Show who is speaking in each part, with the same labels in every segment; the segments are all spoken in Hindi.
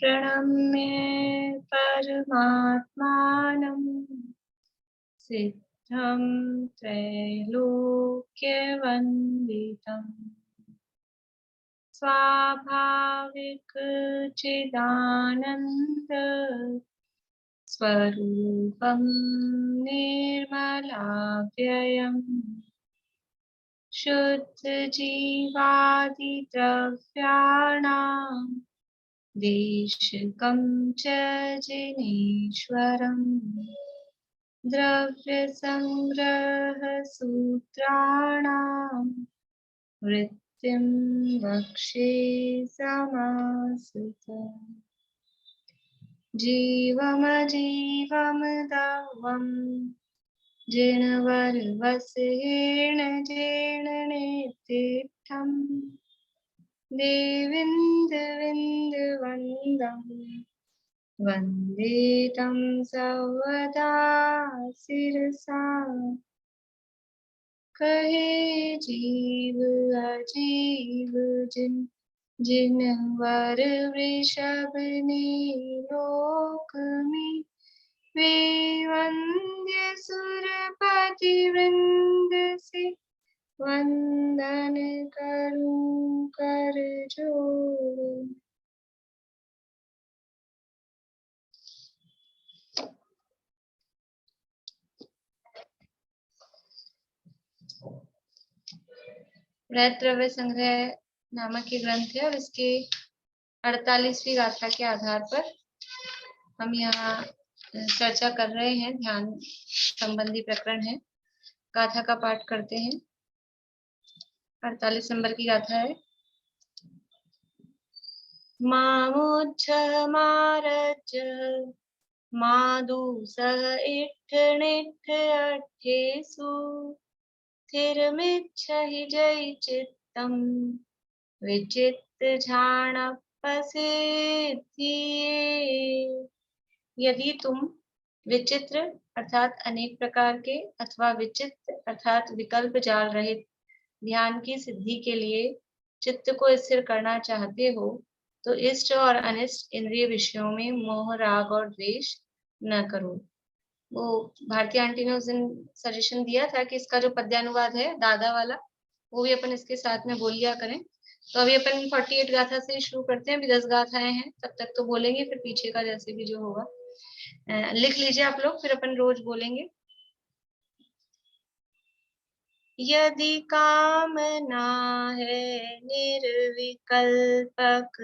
Speaker 1: प्रणम्य परमात्मानं सिद्धं त्रैलोक्यवन्दितं स्वाभाविक चिदानन्द स्वरूपं निर्मलाव्ययम् शुद्धजीवादिद्रव्याणां देशकं च जिनेश्वरम् द्रव्यसंग्रहसूत्राणां वृत्तिं वक्षे समासुतम् जीवमजीवमदवम् जिनवरवसेन जीर्णनेत्थम् देविन्दविन्दवन्दं वन्दे तं सर्वदा शिरसा कहे जीव अजीव जिनवर वृषभ ने लोक में वे वंद्य सुरपति वृंद से वंदन करूं कर जोड़। द्रव्य संग्रह नामक ये ग्रंथ है और इसके 48वीं गाथा के आधार पर हम यहाँ चर्चा कर रहे हैं। ध्यान संबंधी प्रकरण है। गाथा का पाठ करते हैं। 48 नंबर की गाथा है। मामुच्छ मारज मादु सह इट्ठ निट्ठ अट्ठेसु स्थिरमिच्छहि जय चित्तम विचित्त झाणपसिद्धिये। यदि तुम विचित्र अर्थात अनेक प्रकार के अथवा विचित्र अर्थात विकल्प जाल रहित ध्यान की सिद्धि के लिए चित्त को स्थिर करना चाहते हो तो इष्ट और अनिष्ट इंद्रिय विषयों में मोह राग और द्वेष न करो। वो भारती आंटी ने उस दिन सजेशन दिया था कि इसका जो पद्यानुवाद है दादा वाला वो भी अपन इसके साथ में बोल लिया करें। तो अभी अपन 48 गाथा से शुरू करते हैं। अभी 10 गाथाएं हैं, तब तक तो बोलेंगे, फिर पीछे का जैसे भी जो होगा लिख लीजिए आप लोग, फिर अपन रोज बोलेंगे। यदि कामना है निर्विकल्पक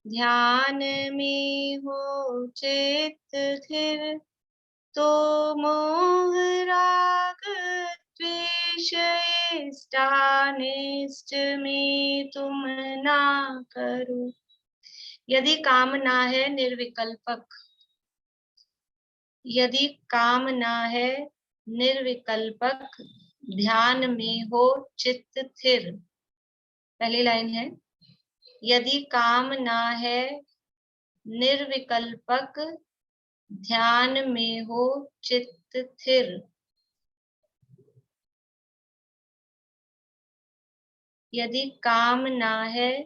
Speaker 1: ध्यान में हो चित्त स्थिर तो मोह राग द्वेष इष्टानिष्ट में तुम ना करो। यदि कामना है निर्विकल्पक, यदि कामना है निर्विकल्पक ध्यान में हो चित्त स्थिर। पहली लाइन है, यदि कामना है निर्विकल्पक ध्यान में हो चित्त स्थिर। यदि कामना है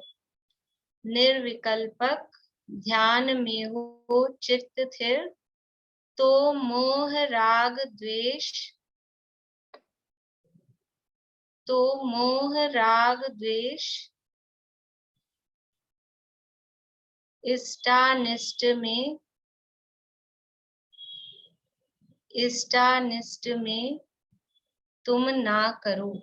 Speaker 1: निर्विकल्पक ध्यान में हो चित्त स्थिर तो मोह राग द्वेष इष्टानिष्ट में तुम ना करो।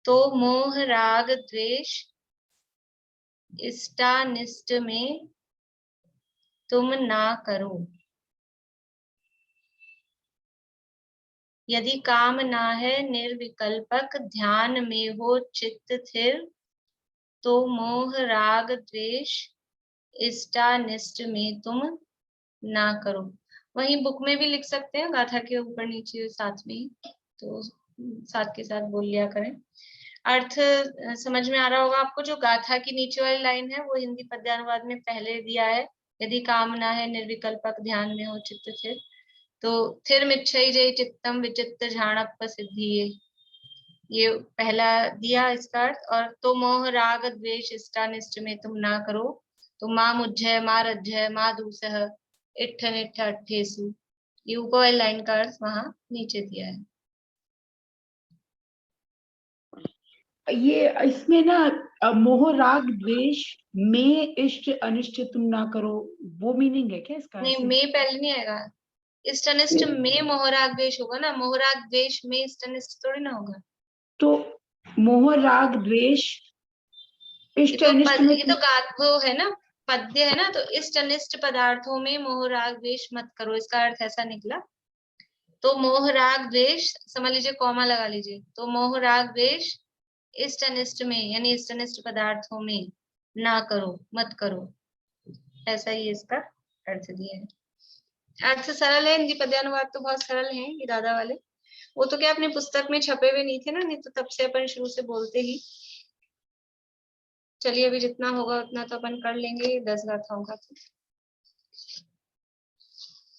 Speaker 1: तो मोह राग द्वेष इष्टानिष्ट में तुम ना करो। यदि कामना है निर्विकल्पक ध्यान में हो चित्त स्थिर तो मोह राग द्वेष इष्टानिष्ट में तुम ना करो। वहीं बुक में भी लिख सकते हैं, गाथा के ऊपर नीचे साथ में, तो साथ के साथ बोल लिया करें। अर्थ समझ में आ रहा होगा आपको। जो गाथा की नीचे वाली लाइन है वो हिंदी पद्यानुवाद में पहले दिया है। यदि कामना है निर्विकल्पक ध्यान में हो चित्त स्थिर तो स्थिर मिच्छई जय चित्तम विचित्त झाणप सिद्धिये। ये पहला दिया इसका अर्थ। और तो मोह राग द्वेष इष्टानिष्ट में तुम ना करो, तो माँ मुझ्झय माँ रज्जय माँ दूसह इट्ठ निट्ठ अट्ठेसु, ये ऊपर वाली लाइन का अर्थ वहां नीचे दिया है।
Speaker 2: ये इसमें ना मोह राग द्वेष में इष्ट अनिष्ट तुम ना करो, वो मीनिंग है क्या इसका?
Speaker 1: नहीं, में पहले नहीं आएगा, इष्ट अनिष्ट में मोह राग द्वेष होगा ना, मोह राग द्वेष में इष्ट अनिष्ट थोड़ी ना होगा।
Speaker 2: तो मोह राग द्वेष इष्ट अनिष्ट में
Speaker 1: ये तो वो है ना, पद्य है ना, तो इष्ट अनिष्ट पदार्थों में मोह राग द्वेष मत करो, इसका अर्थ ऐसा निकला। तो मोह राग द्वेष समझ लीजिए, कॉमा लगा लीजिए, तो मोह राग द्वेष इष्ट अनिष्ट में यानी इष्ट अनिष्ट पदार्थों में ना करो, मत करो, ऐसा ही इसका अर्थ दिया है। अर्थ सरल है, हिंदी पद्यानुवाद तो बहुत सरल है ये दादा वाले। वो तो क्या अपनी पुस्तक में छपे हुए नहीं थे ना, नहीं तो तब से अपन शुरू से बोलते ही। चलिए अभी जितना होगा उतना तो अपन कर लेंगे 10 गाथाओं का। तो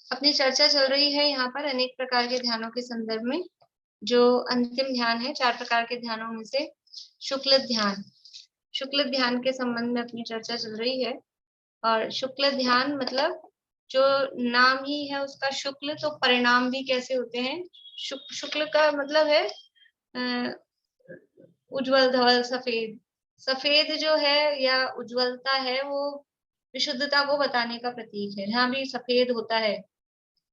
Speaker 1: अपनी चर्चा चल रही है यहाँ पर अनेक प्रकार के ध्यानों के संदर्भ में। जो अंतिम ध्यान है 4 प्रकार के ध्यानों में से शुक्ल ध्यान, शुक्ल ध्यान के संबंध में अपनी चर्चा चल रही है। और शुक्ल ध्यान मतलब जो नाम ही है उसका शुक्ल, तो परिणाम भी कैसे होते हैं। शुक्ल का मतलब है उज्जवल धवल सफेद। सफेद जो है या उज्जवलता है वो विशुद्धता को बताने का प्रतीक है। जहाँ भी सफेद होता है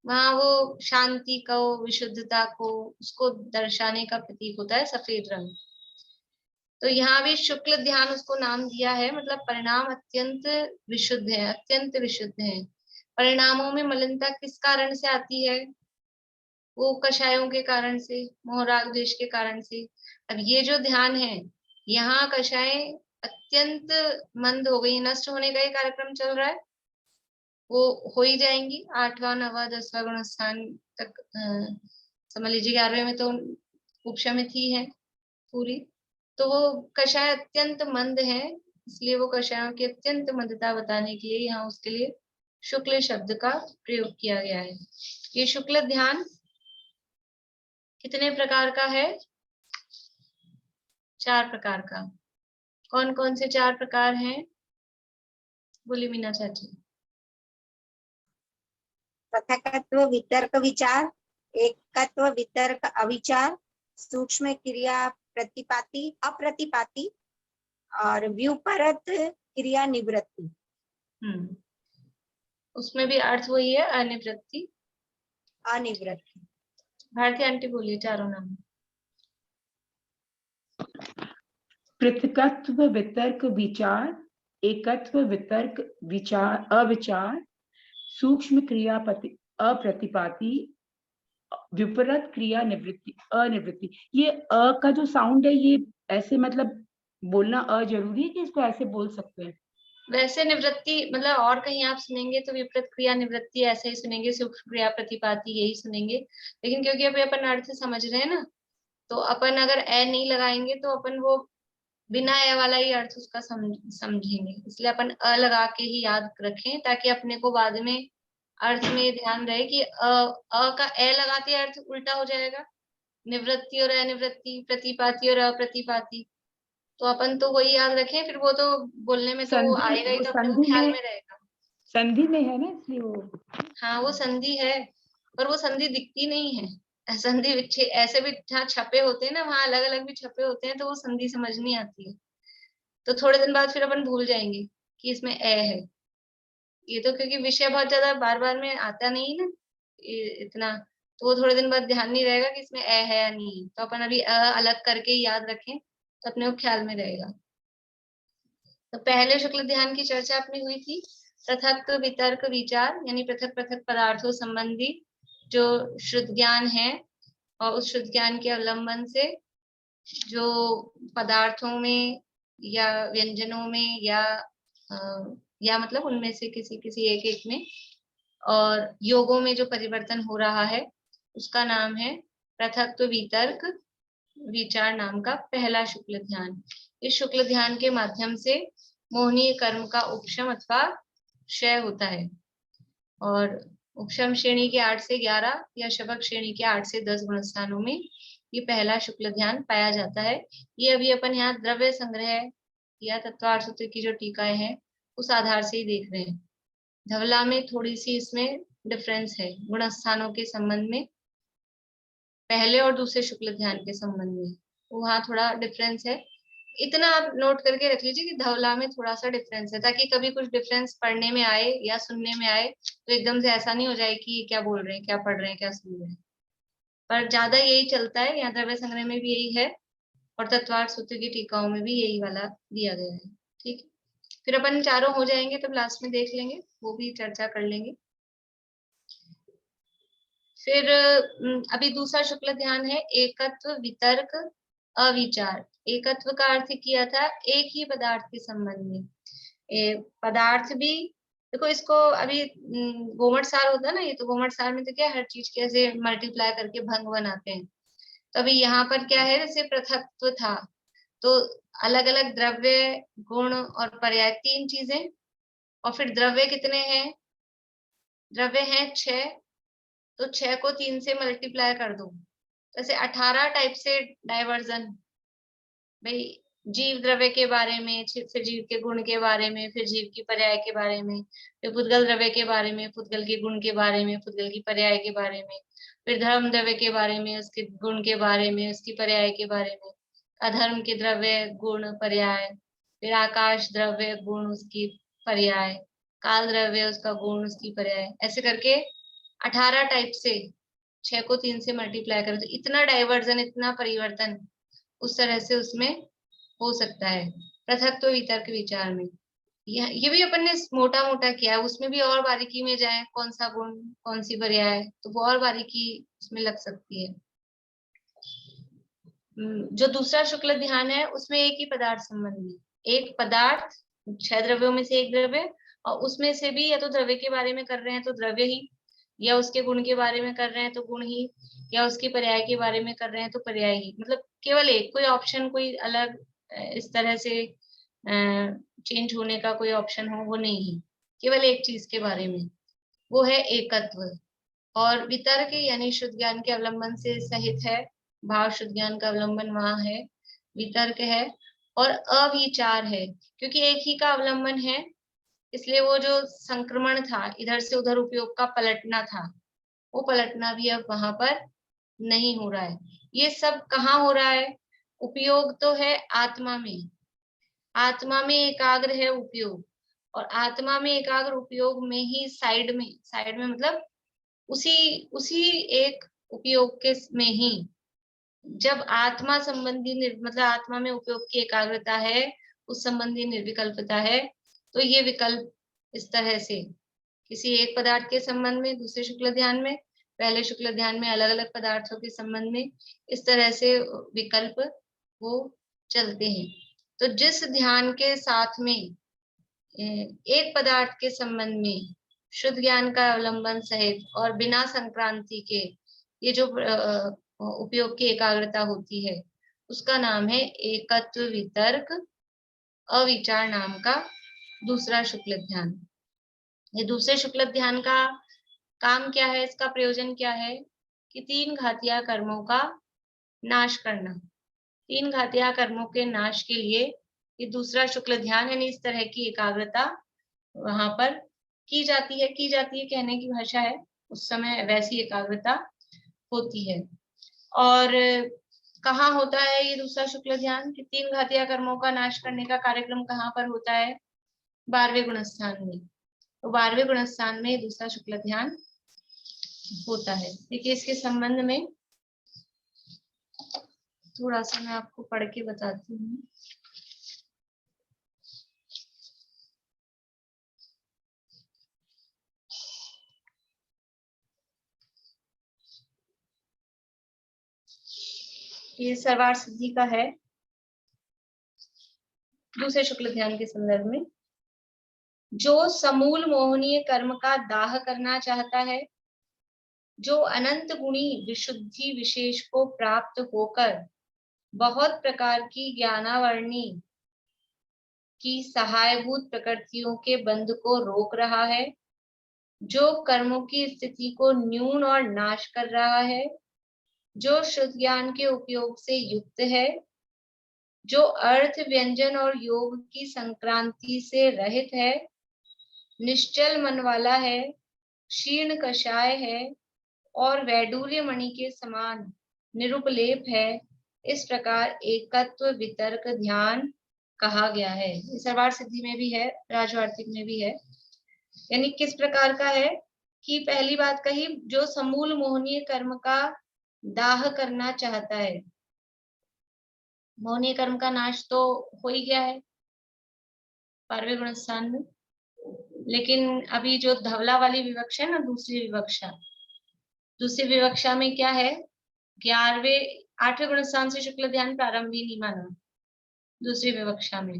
Speaker 1: वहां वो शांति को, विशुद्धता को, उसको दर्शाने का प्रतीक होता है सफेद रंग। तो यहाँ भी शुक्ल ध्यान उसको नाम दिया है, मतलब परिणाम अत्यंत विशुद्ध है, अत्यंत विशुद्ध है। परिणामों में मलिनता किस कारण से आती है, वो कषायों के कारण से, मोह राग द्वेष के कारण से। अब ये जो ध्यान है, यहाँ कषाय अत्यंत मंद हो गई, नष्ट होने का ही कार्यक्रम चल रहा है, वो हो ही जाएंगी। 8वां 9वां 10वां गुण स्थान तक समझ लीजिए, 11वें में तो उपशमिति है पूरी। तो वो कषाय अत्यंत मंद है, इसलिए वो कषायों की अत्यंत मंदता बताने के लिए यहाँ उसके लिए शुक्ल शब्द का प्रयोग किया गया है। ये शुक्ल ध्यान कितने प्रकार का है? 4 प्रकार का। कौन कौन से 4 प्रकार हैं? बोली मीना चाची।
Speaker 3: पृथकत्व वितर्क विचार, एकत्व वितर्क अविचार, सूक्ष्म क्रिया प्रतिपाती अप्रतिपाती और व्युपरत क्रिया निवृत्ति।
Speaker 1: उसमें भी अर्थ वही है, अनिवृत्ति
Speaker 3: अनिवृत्ति।
Speaker 1: भारती आंटी बोलिए चारों नाम।
Speaker 2: पृथकत्व वितर्क विचार, एकत्व वितर्क विचार अविचार, सूक्ष्म क्रिया अप्रतिपाती, विपरीत क्रिया निवृत्ति अनिवृत्ति। ये अ का जो साउंड है ये ऐसे मतलब बोलना जरूरी है कि इसको ऐसे बोल सकते हैं?
Speaker 1: वैसे निवृत्ति मतलब और कहीं आप सुनेंगे तो विपरीत क्रिया निवृत्ति ऐसे ही सुनेंगे, सूक्ष्म क्रिया प्रतिपाती यही सुनेंगे। लेकिन क्योंकि अभी अपन अर्थ समझ रहे हैं ना, तो अपन अगर ए नहीं लगाएंगे तो अपन वो बिना ए वाला ही अर्थ उसका समझेंगे, इसलिए अपन अ लगा के ही याद रखें, ताकि अपने को बाद में अर्थ में ध्यान रहे कि अ का ए लगाते अर्थ उल्टा हो जाएगा, निवृत्ति और अनिवृत्ति, प्रतिपाती और अप्रतिपाती। तो अपन तो वही याद रखें, फिर वो तो बोलने में तो वो आएगा ही, तो अपने को ख्याल में रहेगा।
Speaker 2: संधि में है ना, इसलिए वो।
Speaker 1: हाँ वो संधि है, पर वो संधि दिखती नहीं है। संधि ऐसे भी जहाँ छपे होते हैं ना, वहां अलग अलग भी छपे होते हैं, तो वो संधि समझ नहीं आती है। तो थोड़े दिन बाद फिर अपन भूल जाएंगे कि इसमें ए है। ये तो क्योंकि विषय बहुत ज्यादा बार बार में आता नहीं ना इतना, तो वो थोड़े दिन बाद ध्यान नहीं रहेगा कि इसमें ए है या नहीं है। तो अपन अभी अलग करके ही याद रखें तो अपने को ख्याल में रहेगा। तो पहले शुक्ल ध्यान की चर्चा अपनी हुई थी, पृथक वितर्क विचार, यानी पृथक पृथक पदार्थों संबंधी जो शुद्ध ज्ञान है, और उस शुद्ध ज्ञान के अवलंबन से जो पदार्थों में या व्यंजनों में या मतलब उनमें से किसी किसी एक एक में और योगों में जो परिवर्तन हो रहा है, उसका नाम है पृथक्त्व वितर्क विचार नाम का पहला शुक्ल ध्यान। इस शुक्ल ध्यान के माध्यम से मोहनीय कर्म का उपशम अथवा क्षय होता है। और उपशम श्रेणी के 8 से 11 या शबक श्रेणी के 8 से 10 गुण स्थानों में ये पहला शुक्ल ध्यान पाया जाता है। ये अभी अपन यहाँ द्रव्य संग्रह या तत्वार्थ सूत्र की जो टीकाएं हैं उस आधार से ही देख रहे हैं। धवला में थोड़ी सी इसमें डिफरेंस है गुण स्थानों के संबंध में, पहले और दूसरे शुक्ल ध्यान के संबंध में वहां थोड़ा डिफरेंस है। इतना आप नोट करके रख लीजिए कि धवला में थोड़ा सा डिफरेंस है, ताकि कभी कुछ डिफरेंस पढ़ने में आए या सुनने में आए तो एकदम से ऐसा नहीं हो जाए कि क्या बोल रहे हैं, क्या पढ़ रहे हैं, क्या सुन रहे हैं। पर ज्यादा यही चलता है, यहाँ द्रव्य संग्रह में भी यही है और तत्वार्थ सूत्र की टीकाओं में भी यही वाला दिया गया है। ठीक है, फिर अपन चारों हो जाएंगे तब लास्ट में देख लेंगे, वो भी चर्चा कर लेंगे। फिर अभी दूसरा शुक्ल ध्यान है एकत्व वितर्क अविचार। एकत्व का अर्थ किया था एक ही पदार्थ के संबंध में। पदार्थ भी देखो, इसको अभी गोमट सार होता है ना, ये तो गोमट सार में तो क्या हर चीज कैसे मल्टीप्लाई करके भंग बनाते हैं। तो अभी यहाँ पर क्या है, जैसे पृथकत्व था तो अलग अलग द्रव्य गुण और पर्याय 3 चीजें, और फिर द्रव्य कितने हैं, द्रव्य हैं 6, तो 6 को 3 से मल्टीप्लाई कर दो, जैसे 18 टाइप से डाइवर्जन। भाई जीव द्रव्य के बारे में, फिर जीव के गुण के बारे में, फिर जीव की पर्याय के बारे में, फिर पुद्गल द्रव्य के बारे में, पुद्गल के गुण के बारे में, पुद्गल की पर्याय के बारे में, फिर धर्म द्रव्य के बारे में, उसके गुण के बारे में, उसकी पर्याय के बारे में, अधर्म के द्रव्य गुण पर्याय, फिर आकाश द्रव्य गुण उसकी पर्याय, काल द्रव्य उसका गुण उसकी पर्याय, ऐसे करके 18 टाइप से 6 को 3 से मल्टीप्लाई करें तो इतना डाइवर्जन, इतना परिवर्तन उस तरह से उसमें हो सकता है पृथक्त्व वितर्क विचार में। ये भी अपन ने मोटा मोटा किया है, उसमें भी और बारीकी में जाए, कौन सा गुण कौन सी पर्याय, तो वो और बारीकी उसमें लग सकती है। जो दूसरा शुक्ल ध्यान है उसमें एक ही पदार्थ संबंधी, एक पदार्थ 6 द्रव्यों में से एक द्रव्य, और उसमें से भी या तो द्रव्य के बारे में कर रहे हैं तो द्रव्य ही, या उसके गुण के बारे में कर रहे हैं तो गुण ही, या उसकी पर्याय के बारे में कर रहे हैं तो पर्याय ही। मतलब केवल एक, कोई ऑप्शन कोई अलग इस तरह से चेंज होने का कोई ऑप्शन हो वो नहीं है, केवल एक चीज के बारे में, वो है एकत्व। और वितर्क यानी शुद्ध ज्ञान के अवलंबन से सहित है, भाव शुद्ध ज्ञान का अवलंबन वहां है, वितर्क है, और अविचार है, क्योंकि एक ही का अवलंबन है इसलिए वो जो संक्रमण था इधर से उधर उपयोग का पलटना था, वो पलटना भी अब वहां पर नहीं हो रहा है। ये सब कहाँ हो रहा है, उपयोग तो है आत्मा में, आत्मा में एकाग्र है उपयोग, और आत्मा में एकाग्र उपयोग में ही साइड में मतलब उसी उसी एक उपयोग के में ही जब आत्मा संबंधी मतलब आत्मा में उपयोग की एकाग्रता है, उस संबंधी निर्विकल्पता है, तो ये विकल्प इस तरह से किसी एक पदार्थ के संबंध में, दूसरे शुक्ल ध्यान में, पहले शुक्ल ध्यान में अलग अलग पदार्थों के संबंध में, इस तरह से विकल्प वो चलते हैं। तो जिस ध्यान के साथ में एक पदार्थ के संबंध में शुद्ध ज्ञान का अवलंबन सहित और बिना संक्रांति के ये जो उपयोग की एकाग्रता होती है उसका नाम है एकत्व वितर्क अविचार नाम का दूसरा शुक्ल ध्यान। ये दूसरे शुक्ल ध्यान का काम क्या है, इसका प्रयोजन क्या है कि 3 घातीय कर्मों का नाश करना। 3 घातीय कर्मों के नाश के लिए ये दूसरा शुक्ल ध्यान यानी इस तरह की एकाग्रता वहां पर की जाती है कहने की भाषा है, उस समय वैसी एकाग्रता होती है। और कहाँ होता है ये दूसरा शुक्ल ध्यान कि 3 घातीय कर्मों का नाश करने का कार्यक्रम कहाँ पर होता है, 12वें गुणस्थान में। तो 12वें गुणस्थान में दूसरा शुक्ल ध्यान होता है। देखिए इसके संबंध में थोड़ा सा मैं आपको पढ़ के बताती हूँ। ये सर्वार्थ सिद्धि का है दूसरे शुक्ल ध्यान के संदर्भ में। जो समूल मोहनीय कर्म का दाह करना चाहता है, जो अनंत गुणी विशुद्धि विशेष को प्राप्त होकर बहुत प्रकार की ज्ञानावरणी की सहायभूत प्रकृतियों के बंध को रोक रहा है, जो कर्मों की स्थिति को न्यून और नाश कर रहा है, जो शुद्ध ज्ञान के उपयोग से युक्त है, जो अर्थ व्यंजन और योग की संक्रांति से रहित है, निश्चल मन वाला है, क्षीण कषाय है और वैडूर्य मणि के समान निरुपलेप है, इस प्रकार एकत्व वितर्क ध्यान कहा गया है। ये सर्वार्थ सिद्धि में भी है, राजवार्तिक में भी है। यानी किस प्रकार का है कि पहली बात कही, जो समूल मोहनीय कर्म का दाह करना चाहता है। मोहनीय कर्म का नाश तो हो ही गया है 12वें गुण स्थान में, लेकिन अभी जो धवला वाली विवक्षा है ना, दूसरी विवक्षा में क्या है, 8वें गुण स्थान से शुक्ल ध्यान प्रारंभी नहीं माना। दूसरी विवक्षा में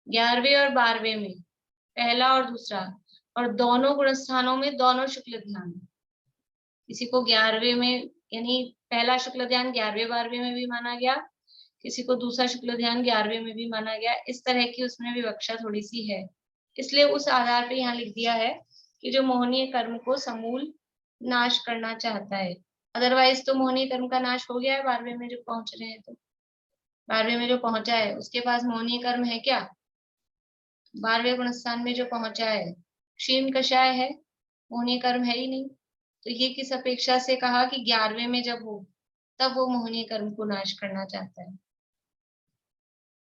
Speaker 1: 11वें और 12वें में पहला और दूसरा, और दोनों गुण स्थानों में दोनों शुक्ल ध्यान। किसी को 11वें में यानी पहला शुक्ल ध्यान 11वें 12वें में भी माना गया, किसी को दूसरा शुक्ल ध्यान 11वें में भी माना गया। इस तरह की उसमें विवक्षा थोड़ी सी है, इसलिए उस आधार पे यहाँ लिख दिया है कि जो मोहनीय कर्म को समूल नाश करना चाहता है। अदरवाइज तो मोहनीय कर्म का नाश हो गया है 12वें में जो पहुंच रहे हैं। तो 12वें में जो पहुंचा है उसके पास मोहनीय कर्म है क्या? 12वें गुण स्थान में जो पहुंचा है क्षीण कषाय है, मोहनीय कर्म है ही नहीं। तो ये किस अपेक्षा से कहा कि 11वें में जब हो तब वो मोहनीय कर्म को नाश करना चाहता है।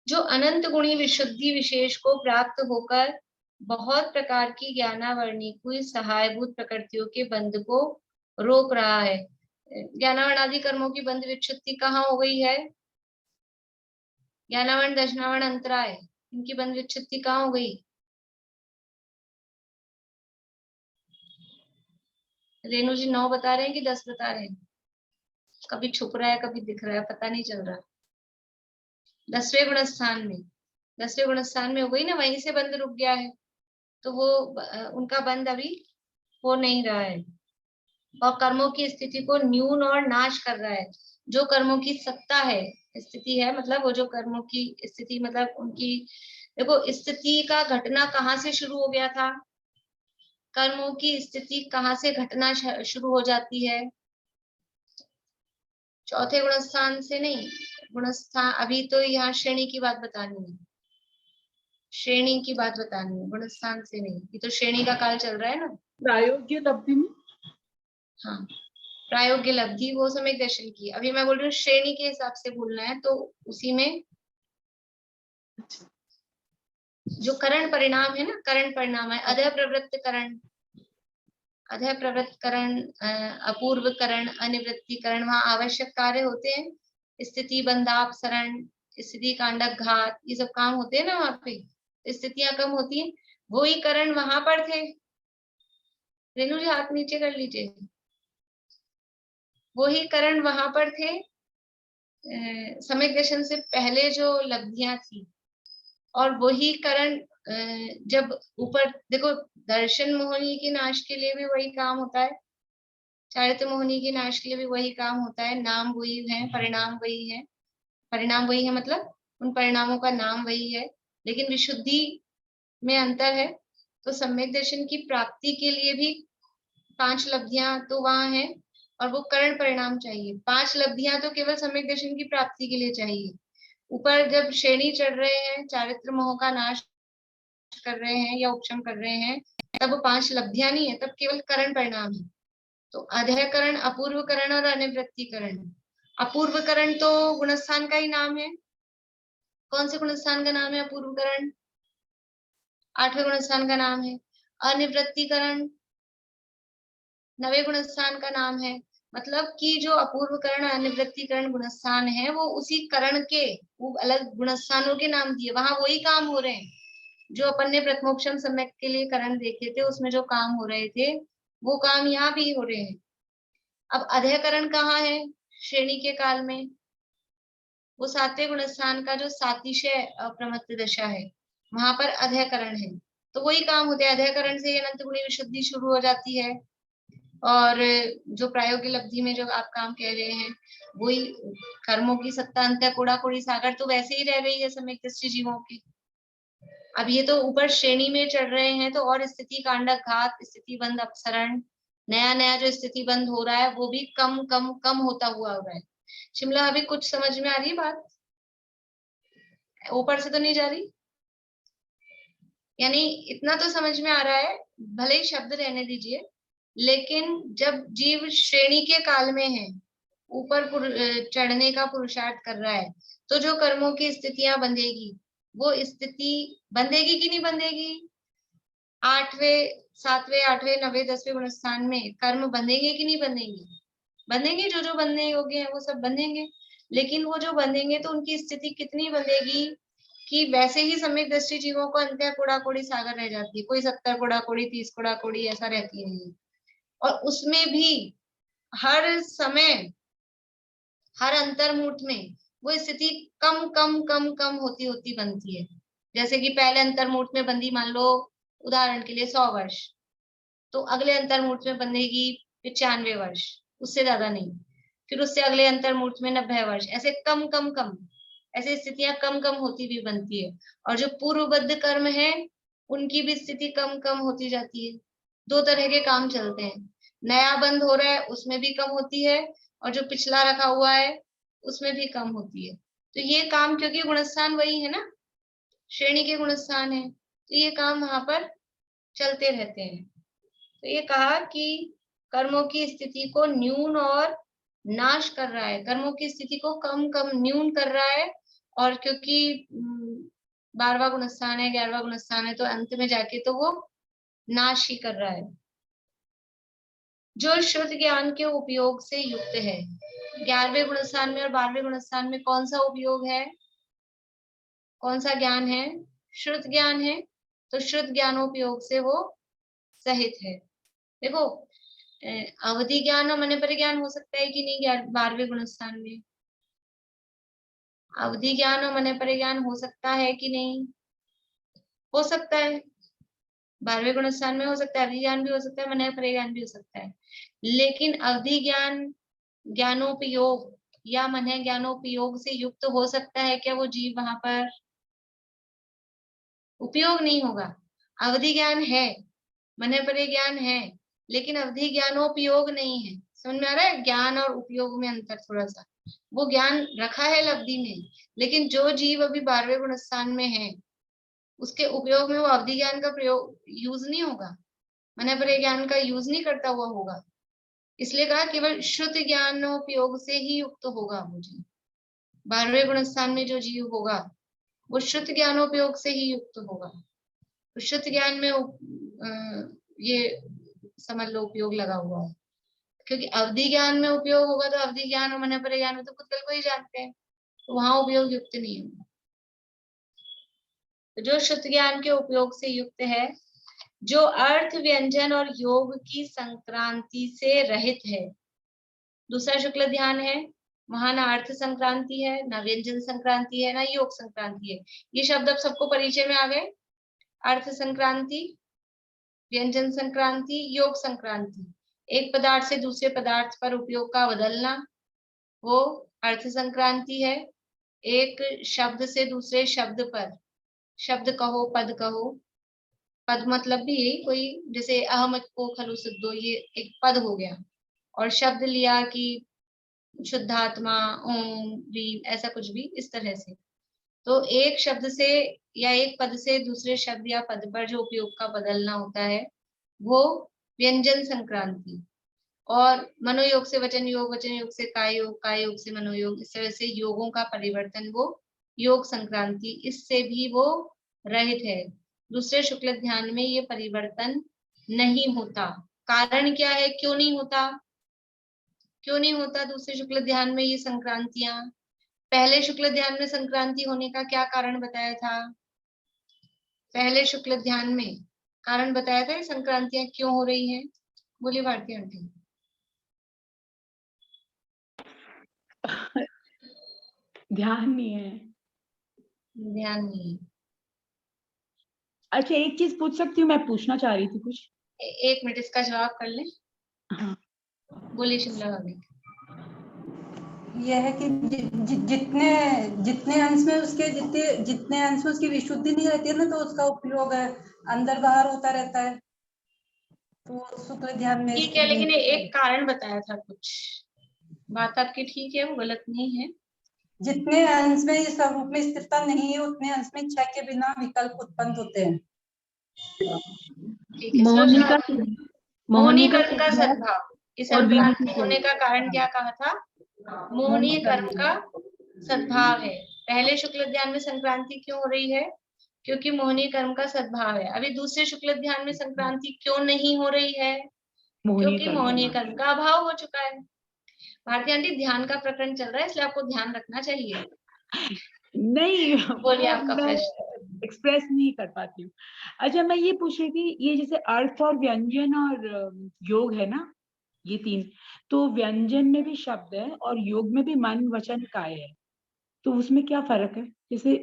Speaker 1: जो अनंत गुणी विशुद्धि विशेष को प्राप्त होकर बहुत प्रकार की ज्ञानावर्णिक सहायभूत प्रकृतियों के बंध को रोक रहा है। ज्ञानावरण आदि कर्मों की बंध विच्छुद्धि कहाँ हो गई है? ज्ञानावरण दशनावरण अंतराय, इनकी बंध विच्छुद्धि कहाँ हो गई? रेणु जी 9 बता रहे हैं कि 10 बता रहे हैं? कभी छुप रहा है कभी दिख रहा है, पता नहीं चल रहा। 10वें गुण स्थान में, 10वें गुण स्थान में हो गई ना, वहीं से बंद रुक गया है, तो वो उनका बंद अभी हो नहीं रहा है और कर्मों की स्थिति को न्यून और नाश कर रहा है। जो कर्मों की सत्ता है, स्थिति है, मतलब वो जो कर्मों की स्थिति, मतलब उनकी, देखो स्थिति का घटना कहाँ से शुरू हो गया था? कर्मों की स्थिति कहाँ से घटना शुरू हो जाती है? चौथे गुणस्थान से नहीं, गुणस्थान अभी तो यहाँ श्रेणी की बात बतानी है, श्रेणी की बात बतानी है, गुणस्थान से नहीं। ये तो श्रेणी का काल चल रहा है ना।
Speaker 2: प्रायोग्य लब्धि में,
Speaker 1: हाँ प्रायोग्य लब्धि वो सम्यक दर्शन की, अभी मैं बोल रही हूँ श्रेणी के हिसाब से बोलना है, तो उसी में जो करण परिणाम है ना, करण परिणाम है अधः प्रवृत्त करण, अधः प्रवृत्त करण, अपूर्व करण, अनिवृत्ति करण, वहां आवश्यक कार्य होते हैं, स्थिति बंधापसरण, स्थिति कांडक घात, ये सब काम होते हैं ना वहां पे, स्थितियां कम होती हैं, वो ही करण वहां पर थे। रेणु जी हाथ नीचे कर लीजिए, वो ही करण वहां पर थे सम्यक दर्शन से पहले जो लब्धियां थी, और वही करण जब ऊपर देखो, दर्शन मोहनी के नाश के लिए भी वही काम होता है, चारित्र मोहनी के नाश के लिए भी वही काम होता है, नाम वही है, परिणाम वही है, परिणाम वही है, मतलब उन परिणामों का नाम वही है, लेकिन विशुद्धि में अंतर है। तो सम्यक दर्शन की प्राप्ति के लिए भी 5 लब्धियां तो वहां है, और वो करण परिणाम चाहिए। 5 लब्धियां तो केवल सम्यक दर्शन की प्राप्ति के लिए चाहिए। ऊपर जब श्रेणी चढ़ रहे हैं, चारित्र मोह का नाश कर रहे हैं या उपशम कर रहे हैं, तब 5 लब्धियां नहीं है, तब केवल करण परिणाम है। तो अध्ययकरण, अपूर्वकरण और अनिवृत्तिकरण। अपूर्वकरण तो गुणस्थान का ही नाम है। कौन से गुणस्थान का नाम है अपूर्वकरण? 8वें गुणस्थान का नाम है। अनिवृत्तिकरण 9वें गुणस्थान का नाम है। मतलब कि जो अपूर्वकरण और अनिवृत्तिकरण गुणस्थान है, वो उसी करण के, वो अलग गुणस्थानों के नाम दिए, वहां वही काम हो रहे हैं जो अपन ने प्रथमोपशम सम्यक के लिए करण देखे थे, उसमें जो काम हो रहे थे वो काम यहाँ भी हो रहे हैं। अब अध्ययकरण कहाँ है श्रेणी के काल में? वो 7वें गुणस्थान का जो सातिशय प्रमत्त दशा है, वहां पर अध्ययकरण है, तो वही काम होते हैं। अध्ययकरण से अनंत गुणी विशुद्धि शुरू हो जाती है, और जो प्रायोगिक लब्धि में जो आप काम कह रहे हैं, वही कर्मों की सत्ता अंत कोड़ा कोड़ी सागर तो वैसे ही रह गई है सम्यक दृष्टि जीवों की। अब ये तो ऊपर श्रेणी में चढ़ रहे हैं, तो और स्थिति कांडक घात, स्थिति बंद अपसरण, नया नया जो स्थिति बंद हो रहा है वो भी कम कम कम होता हुआ हो रहा है। शिमला, अभी कुछ समझ में आ रही है बात? ऊपर से तो नहीं जा रही? यानी इतना तो समझ में आ रहा है, भले ही शब्द रहने दीजिए, लेकिन जब जीव श्रेणी के काल में है, ऊपर चढ़ने का पुरुषार्थ कर रहा है, तो जो कर्मों की स्थितियां बंधेगी, वो स्थिति बंधेगी कि नहीं बंधेगी? 8वें 7वें 8वें 9वें 10वें गुण स्थान में कर्म बंधेंगे कि नहीं बंधेंगे? बंधेंगे, जो जो बंधने योग्य है वो सब बंधेंगे। लेकिन वो जो बंधेंगे तो उनकी स्थिति कितनी बंधेगी कि वैसे ही सम्यक दृष्टि जीवों को अंत कोड़ा कोड़ी सागर रह जाती है, कोई 70 कोड़ा कोड़ी 30 कोड़ा कोड़ी ऐसा रहती है। और उसमें भी हर समय हर अंतर्मुहूर्त में वो स्थिति कम कम कम कम होती होती बनती है। जैसे कि पहले अंतर्मुहूर्त में बंदी, मान लो उदाहरण के लिए 100 वर्ष, तो अगले अंतर्मुहूर्त में बंधेगी 95 वर्ष, उससे ज्यादा नहीं। फिर उससे अगले अंतर्मुहूर्त में 90 वर्ष, ऐसे कम कम कम, ऐसे स्थितियां कम कम होती भी बनती है। और जो पूर्वबद्ध कर्म है उनकी भी स्थिति कम कम होती जाती है। दो तरह के काम चलते हैं, नया बंद हो रहा है उसमें भी कम होती है, और जो पिछला रखा हुआ है उसमें भी कम होती है। तो ये काम, क्योंकि गुणस्थान वही है ना, श्रेणी के गुणस्थान है, तो ये काम वहां पर चलते रहते हैं। तो ये कहा कि कर्मों की स्थिति को न्यून और नाश कर रहा है, कर्मों की स्थिति को कम कम न्यून कर रहा है। और क्योंकि 12वां गुणस्थान है, 11वां गुणस्थान है, तो अंत में जाके तो वो नाश ही कर रहा है। जो शुद्ध ज्ञान के उपयोग से युक्त है, 11वें गुणस्थान में और 12वें गुणस्थान में कौन सा उपयोग है, कौन सा ज्ञान है? शुद्ध ज्ञान है। तो शुद्ध ज्ञानोपयोग से वो सहित है। देखो, अवधि ज्ञान और मन परिज्ञान हो सकता है कि नहीं 12वें गुणस्थान में? अवधि ज्ञान और मन परिज्ञान हो सकता है कि नहीं? हो सकता है, 12वें गुणस्थान में हो सकता है, अवधि ज्ञान भी हो सकता है, मन परिज्ञान भी हो सकता है। लेकिन अवधि ज्ञान ज्ञानोपयोग या मन ज्ञानोपयोग से युक्त हो सकता है क्या वो जीव? वहां पर उपयोग नहीं होगा। अवधि ज्ञान है, मन परिज्ञान है, लेकिन अवधि ज्ञानोपयोग नहीं है। समझ में आ रहा है ज्ञान और उपयोग में अंतर? थोड़ा सा वो ज्ञान रखा है लब्धि में, लेकिन जो जीव अभी 12वें गुणस्थान में है उसके उपयोग में वो अवधि ज्ञान का प्रयोग यूज नहीं होगा, मन परिज्ञान का यूज नहीं करता हुआ होगा। इसलिए कहा केवल शुद्ध ज्ञानोपयोग से ही युक्त होगा वो जीव। 12वें गुणस्थान में जो जीव होगा वो शुद्ध ज्ञानोपयोग से ही युक्त होगा। तो शुद्ध ज्ञान में ये समझ लो उपयोग लगा हुआ है, क्योंकि अवधि ज्ञान में उपयोग होगा तो अवधि ज्ञान और मन परिज्ञान में तो खुद को ही जानते हैं, तो वहां उपयोग युक्त नहीं होगा। तो जो शुद्ध ज्ञान के उपयोग से युक्त है, जो अर्थ व्यंजन और योग की संक्रांति से रहित है। दूसरा शुक्ल ध्यान है, वहां ना अर्थ संक्रांति है, ना व्यंजन संक्रांति है, ना योग संक्रांति है। ये शब्द अब सबको परिचय में आ गए। अर्थ संक्रांति, व्यंजन संक्रांति, योग संक्रांति। एक पदार्थ से दूसरे पदार्थ पर उपयोग का बदलना वो अर्थ संक्रांति है। एक शब्द से दूसरे शब्द पर, शब्द कहो पद कहो, पद मतलब भी यही, कोई जैसे अहमद को खलु सिद्धो, ये एक पद हो गया। और शब्द लिया कि शुद्धात्मा, ओम रीम, ऐसा कुछ भी इस तरह से। तो एक शब्द से या एक पद से दूसरे शब्द या पद पर जो उपयोग का बदलना होता है वो व्यंजन संक्रांति। और मनोयोग से वचन योग, वचन योग से काय योग, काय योग से मनोयोग, इस तरह से योगों का परिवर्तन वो योग संक्रांति, इससे भी वो रहित है। दूसरे शुक्ल ध्यान में ये परिवर्तन नहीं होता। कारण क्या है, क्यों नहीं होता? क्यों नहीं होता दूसरे शुक्ल ध्यान में ये संक्रांतियां? पहले शुक्ल ध्यान में संक्रांति होने का क्या कारण बताया था? पहले शुक्ल ध्यान में कारण बताया था, ये संक्रांतियां क्यों हो रही हैं? बोलिए भारती आंटी।
Speaker 2: ध्यान नहीं है।
Speaker 1: ध्यान नहीं है।
Speaker 2: अच्छा, एक चीज पूछ सकती हूँ? मैं पूछना चाह रही थी कुछ।
Speaker 1: एक मिनट इसका जवाब कर ले।
Speaker 2: हाँ,
Speaker 1: बोलिए शिमला भाभी।
Speaker 4: ये है कि जितने जितने अंश में उसके जितने अंश में उसकी विशुद्धि नहीं रहती है ना, तो उसका उपयोग है अंदर बाहर होता रहता है। तो शुक्ल ध्यान में
Speaker 1: ठीक है, लेकिन एक कारण बताया था कुछ, बात आपकी ठीक है, वो गलत नहीं है।
Speaker 4: जितने अंश में इस स्वरूप में स्थिरता नहीं है, उतने अंश में इच्छा के बिना विकल्प उत्पन्न होते हैं।
Speaker 1: ठीक है,
Speaker 2: मोहनी का
Speaker 1: मोहनी कर्म का
Speaker 2: सद्भाव
Speaker 1: सद्भाव, इस
Speaker 2: और विधि
Speaker 1: संक्रांति
Speaker 2: की
Speaker 1: होने का कारण क्या कहा था? मोहनीय कर्म का सद्भाव है। पहले शुक्ल ध्यान में संक्रांति क्यों हो रही है? क्योंकि मोहनीय कर्म का सद्भाव है। अभी दूसरे शुक्ल ध्यान में संक्रांति क्यों नहीं हो रही है?
Speaker 2: मोहनीय
Speaker 1: क्योंकि
Speaker 2: कर्म।
Speaker 1: मोहनीय कर्म का अभाव हो चुका है। भारती आंटी, ध्यान का प्रकरण चल रहा है, इसलिए आपको ध्यान रखना चाहिए।
Speaker 2: नहीं,
Speaker 1: बोलिए आपका
Speaker 2: मैं
Speaker 1: प्रश्न।
Speaker 2: एक्सप्रेस नहीं कर पाती हूँ। अच्छा, मैं ये पूछ रही थी, ये जैसे अर्थ और व्यंजन और योग है ना, ये तीन, तो व्यंजन में भी शब्द है और योग में भी मन वचन काय है, तो उसमें क्या फर्क है? जैसे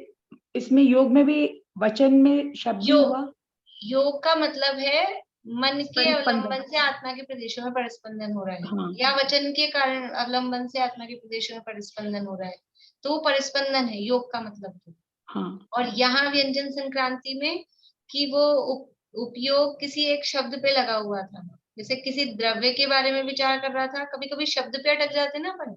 Speaker 2: इसमें योग में भी वचन में शब्द ही हुआ।
Speaker 1: योग का मतलब है मन के
Speaker 2: परिस्पंदन।
Speaker 1: अवलंबन से आत्मा के प्रदेशों में परिस्पंदन हो रहा है,
Speaker 2: हाँ।
Speaker 1: या वचन के कारण अवलंबन से आत्मा के प्रदेशों में परिस्पंदन हो रहा है, तो वो परिस्पंदन है योग का मतलब। तो
Speaker 2: हाँ।
Speaker 1: और यहाँ व्यंजन संक्रांति में कि वो उपयोग किसी एक शब्द पे लगा हुआ था, जैसे किसी द्रव्य के बारे में विचार कर रहा था। कभी कभी शब्द पे अटक जाते ना अपन,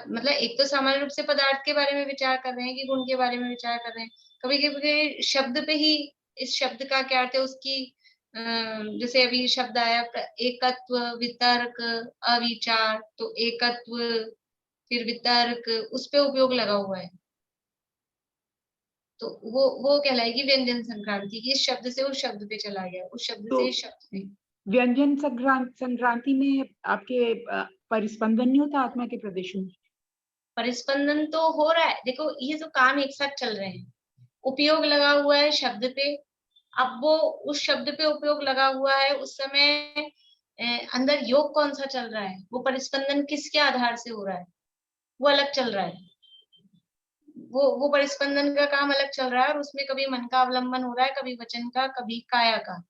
Speaker 1: मतलब एक तो सामान्य रूप से पदार्थ के बारे में विचार कर रहे हैं कि गुण के बारे में विचार कर रहे हैं, कभी कभी शब्द पे ही, इस शब्द का क्या अर्थ है उसकी, जैसे अभी शब्द आया एकत्व, वितर्क, अविचार, तो एकत्व फिर वितर्क, उस पे उपयोग लगा हुआ है, तो वो कहलाएगी व्यंजन संक्रांति की। इस शब्द से उस शब्द पे चला गया, उस शब्द
Speaker 2: तो
Speaker 1: से इस शब्द पे।
Speaker 2: व्यंजन संक्रांति में आपके परिस्पंदन नहीं होता आत्मा के प्रदेशों में?
Speaker 1: परिस्पंदन तो हो रहा है, देखो ये तो काम एक साथ चल रहे हैं। उपयोग लगा हुआ है शब्द पे, अब वो उस शब्द पे उपयोग लगा हुआ है, उस समय अंदर योग कौन सा चल रहा है, वो परिस्पंदन किसके आधार से हो रहा है, वो अलग चल रहा है। वो परिस्पंदन का काम अलग चल रहा है, और उसमें कभी मन का अवलंबन हो रहा है, कभी वचन का, कभी काया का।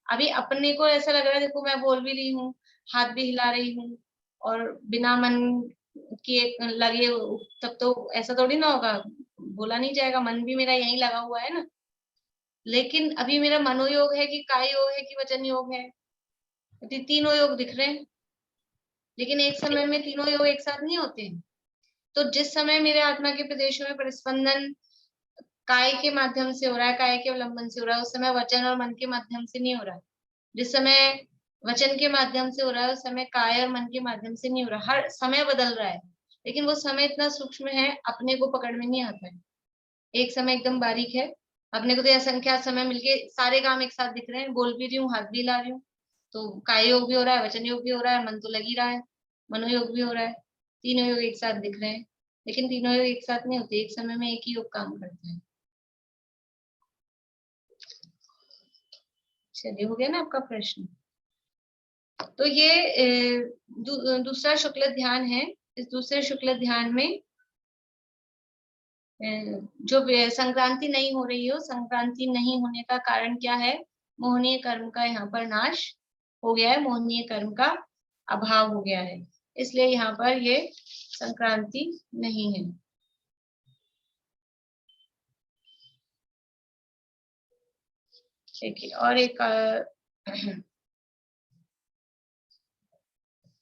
Speaker 1: अभी अपने को ऐसा लग रहा है, देखो मैं बोल भी रही हूँ, हाथ भी हिला रही हूँ, और बिना मन के लगे, तब तो ऐसा थोड़ी ना होगा, बोला नहीं जाएगा, मन भी मेरा यहीं लगा हुआ है ना। लेकिन अभी मेरा मनोयोग है कि काय योग है कि वचन योग है, अभी तीनों योग दिख रहे हैं, लेकिन एक समय में तीनों योग एक साथ नहीं होते हैं। तो जिस समय मेरे आत्मा के प्रदेशों में परिस्पंदन काय के माध्यम से हो रहा है, काय के अवलंबन से हो रहा है, उस समय वचन और मन के माध्यम से नहीं हो रहा है। जिस समय वचन के माध्यम से हो रहा है, उस समय काय और मन के माध्यम से नहीं हो रहा। हर समय बदल रहा है, लेकिन वो समय इतना सूक्ष्म है, अपने को पकड़ में नहीं आता है। एक समय एकदम बारीक है, अपने को तो असंख्यात समय मिलके सारे काम एक साथ दिख रहे हैं, बोल भी रही हूँ, हाथ भी ला रही हूँ, तो काय योग भी हो रहा है, वचन योग भी हो रहा है, मन तो लग ही रहा है, मनोयोग भी हो रहा है, तीनों योग एक साथ दिख रहे हैं। लेकिन तीनों योग एक साथ नहीं होते, एक समय में एक ही योग काम करते हैं। चलिए, हो गया ना आपका प्रश्न? तो ये दूसरा शुक्ल ध्यान है। इस दूसरे शुक्ल ध्यान में जो संक्रांति नहीं हो रही हो, संक्रांति नहीं होने का कारण क्या है? मोहनीय कर्म का यहाँ पर नाश हो गया है, मोहनीय कर्म का अभाव हो गया है, इसलिए यहाँ पर ये संक्रांति नहीं है। ठीक है, और एक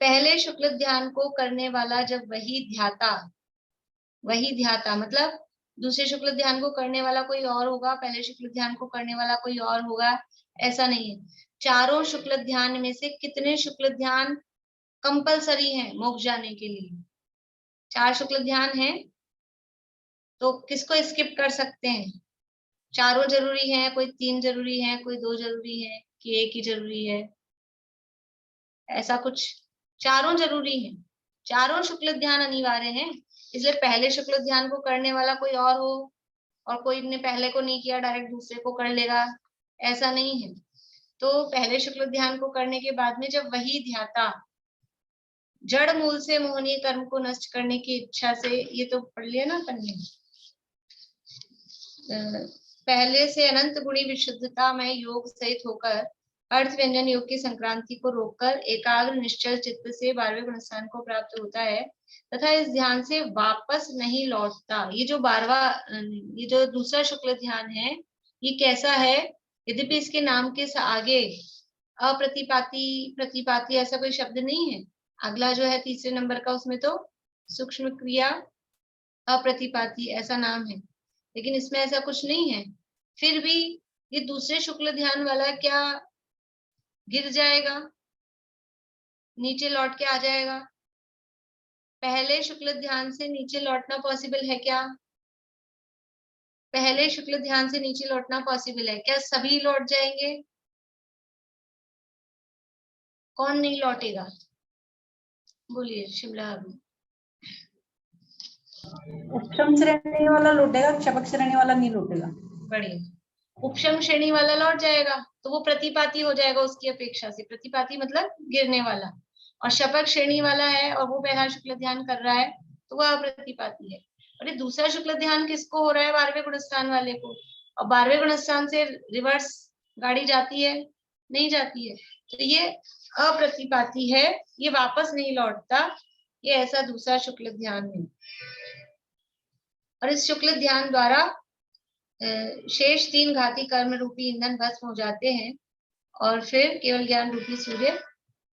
Speaker 1: पहले शुक्ल ध्यान को करने वाला जब वही ध्याता मतलब दूसरे शुक्ल ध्यान को करने वाला कोई और होगा, पहले शुक्ल ध्यान को करने वाला कोई और होगा, ऐसा नहीं है। चारों शुक्ल ध्यान में से कितने शुक्ल ध्यान कंपलसरी हैं मोक्ष जाने के लिए? 4 शुक्ल ध्यान है, तो किसको स्किप कर सकते हैं? चारों जरूरी है, कोई 3 जरूरी है, कोई 2 जरूरी है, कि एक ही जरूरी है, ऐसा कुछ? चारों जरूरी है, चारों शुक्ल ध्यान अनिवार्य है। इसलिए पहले शुक्ल ध्यान को करने वाला कोई और हो, और कोई ने पहले को नहीं किया डायरेक्ट दूसरे को कर लेगा, ऐसा नहीं है। तो पहले शुक्ल ध्यान को करने के बाद में जब वही ध्याता जड़ मूल से मोहनीय कर्म को नष्ट करने की इच्छा से, ये तो पढ़ लिया ना अपन ने, पहले से अनंत गुणी विशुद्धता में योग सहित होकर अर्थ व्यंजन योग की संक्रांति को रोककर एकाग्र निश्चल चित्त से 12वें गुणस्थान को प्राप्त होता है तथा इस ध्यान से वापस नहीं लौटता। ये जो दूसरा शुक्ल ध्यान है, ये कैसा है? यद्यपि इसके नाम के आगे अप्रतिपाती प्रतिपाती ऐसा कोई शब्द नहीं है। अगला जो है तीसरे नंबर का, उसमें तो सूक्ष्म क्रिया अप्रतिपाती ऐसा नाम है, लेकिन इसमें ऐसा कुछ नहीं है। फिर भी ये दूसरे शुक्ल ध्यान वाला क्या गिर जाएगा, नीचे लौट के आ जाएगा? पहले शुक्ल ध्यान से नीचे लौटना पॉसिबल है क्या? पहले शुक्ल ध्यान से नीचे लौटना पॉसिबल है क्या? सभी लौट जाएंगे? कौन नहीं लौटेगा? बोलिए शिमला अभी।
Speaker 4: उपशम श्रेणी वाला लौटेगा, क्षपक श्रेणी वाला नहीं लौटेगा।
Speaker 1: बढ़िया। उपशम श्रेणी वाला लौट जाएगा तो वो प्रतिपाती हो जाएगा उसकी अपेक्षा से। प्रतिपाती मतलब गिरने वाला, और शपक श्रेणी वाला है और वो पहला शुक्ल ध्यान कर रहा है तो वह अप्रतिपाती है। और ये दूसरा शुक्ल ध्यान किसको हो रहा है? 12वें गुणस्थान वाले को। और 12वें गुणस्थान से रिवर्स गाड़ी जाती है? नहीं जाती है। तो ये अप्रतिपाती है, ये वापस नहीं लौटता। ये ऐसा दूसरा शुक्ल ध्यान है। और इस शुक्ल ध्यान द्वारा शेष 3 घाती कर्म रूपी ईंधन भस्म हो जाते हैं और फिर केवल ज्ञान रूपी सूर्य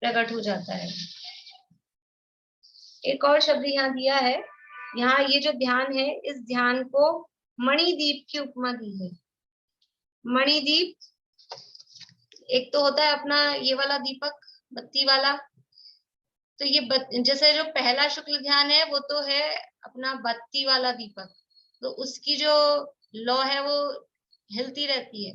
Speaker 1: प्रकट हो जाता है। एक और शब्द यहाँ दिया है, यहाँ ये जो ध्यान है, इस ध्यान को मणिदीप की उपमा दी है। मणिदीप एक तो होता है अपना ये वाला दीपक, बत्ती वाला। तो ये जैसे जो पहला शुक्ल ध्यान है वो तो है अपना बत्ती वाला दीपक, तो उसकी जो लौ है वो हिलती रहती है,